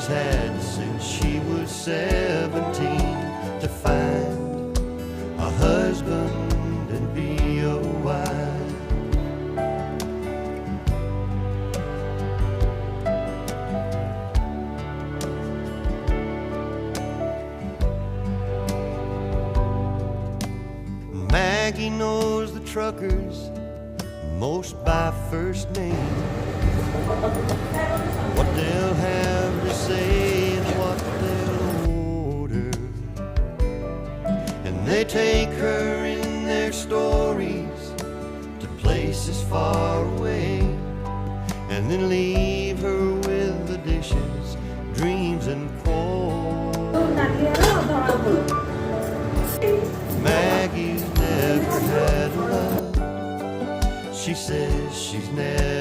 she's had since she was 17 to find a husband and be a wife. Maggie knows the truckers most by first name, what they'll have to say and what they'll order, and they take her in their stories to places far away, and then leave her with the dishes, dreams and quarrels. Maggie's never had love. She says she's never